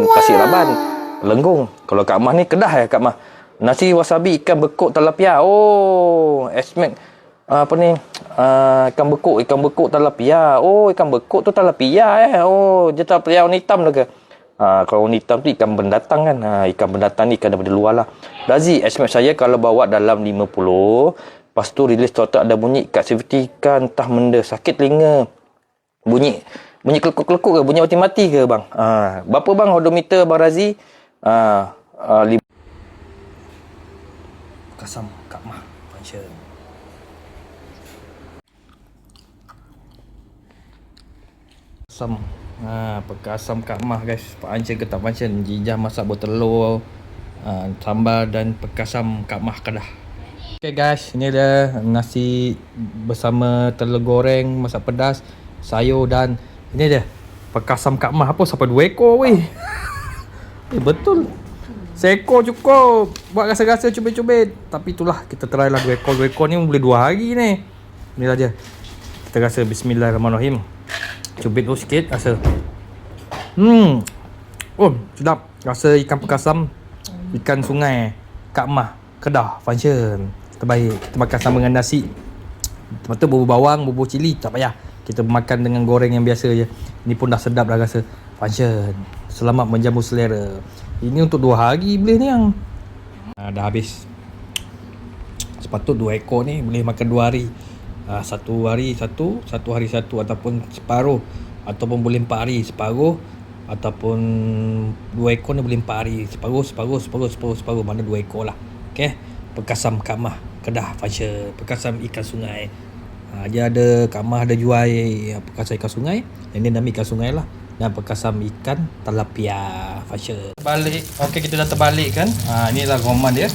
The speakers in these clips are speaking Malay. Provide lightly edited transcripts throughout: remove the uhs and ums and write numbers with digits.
Kasih Raban, Lenggong. Kalau Kak Mah ni Kedah ya Kak Mah. Nasi wasabi ikan bekuk tilapia. Oh, esmek apa ni? Ikan bekuk tilapia. Oh, ikan bekuk tu tilapia Oh, dia tilapia warna hitam dah ke? Kalau warna hitam tu ikan pendatang kan. Ikan pendatang ni ikan daripada luar lah. Razi, esmek saya kalau bawa dalam 50, lepas tu rilis total ada bunyi kat safety ikan entah benda sakit telinga. Bunyi kelekuk-kelekuk ke? Bunyi mati-mati ke bang? Berapa bang odometer Bang Razi? Kasam Kak Mah function. Kasam. Perkasam Kak Mah guys. Function ke tak function? Jijah masak bertelur, sambal dan perkasam Kak Mah Kedah. Okay guys, ini dia nasi bersama telur goreng, masak pedas, sayur dan ini dia perkasam Kak Mah. Apa sampai 2 ekor weh. Betul. Seekor cukup buat rasa-rasa cubit-cubit. Tapi itulah kita try lah 2 ekor. 2 ekor ni boleh 2 hari ni. Inilah dia. Kita rasa bismillahirrahmanirrahim. Cubit dulu sikit rasa. Oh, sedap. Rasa ikan perkasam ikan sungai Kak Mah Kedah function. Terbaik. Kita makan sama dengan nasi. Lepas tu bubur bawang, bubur cili tak payah. Kita makan dengan goreng yang biasa je. Ini pun dah sedap dah rasa. Function. Selamat menjamu selera. Ini untuk 2 hari boleh ni yang. Dah habis. Sepatut 2 ekor ni boleh makan 2 hari. 1 hari 1, 1 hari 1 ataupun separuh. Ataupun boleh 4 hari separuh. Ataupun 2 ekor ni boleh 4 hari. Separuh. Mana 2 ekor lah. Okay. Perkasam Kak Mah Kedah function. Perkasam ikan sungai. Dia ada Kak Mah ada jual perkasam ikan sungai. Yang ni nama ikan sungai lah. Dan perkasam ikan tilapia function. Balik. Okey, kita dah terbalik kan. Inilah goman dia.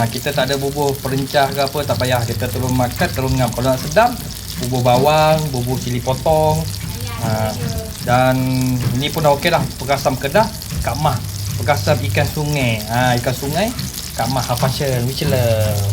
Kita tak ada bubur perencah ke apa, tak payah. Kita terus makan, terus ngam. Kalau nak sedap, bubur bawang, bubur cili potong. Dan ini pun dah okey dah. Perkasam Kedah Kak Mah. Perkasam ikan sungai. Ikan sungai Kak Mah function. Which love.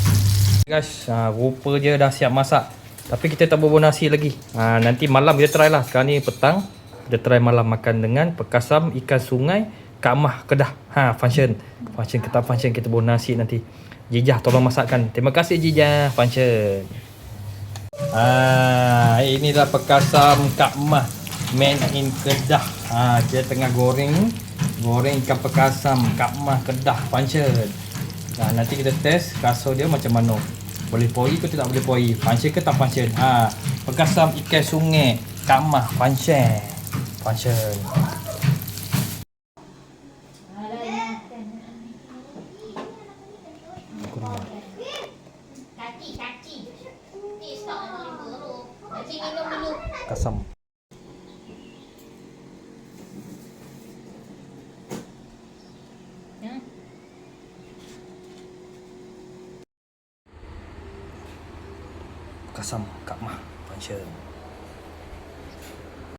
Guys, rupa je dah siap masak. Tapi kita tak bubur nasi lagi. Nanti malam kita try lah. Sekarang ni petang. Kita try malam makan dengan perkasam ikan sungai Kak Mah Kedah. Function. Function kita function kita bubur nasi nanti. Jijah tolong masakkan. Terima kasih Jijah. Function. Inilah perkasam Kak Mah made in Kedah. Kita tengah goreng ikan perkasam Kak Mah Kedah function. Nanti kita test rasa dia macam mana. Boleh poi ke tidak boleh poi? Function ke tak function? Perkasam ikan sungai Kak Mah function. Function. Kasam. Kasam Kak Mah function.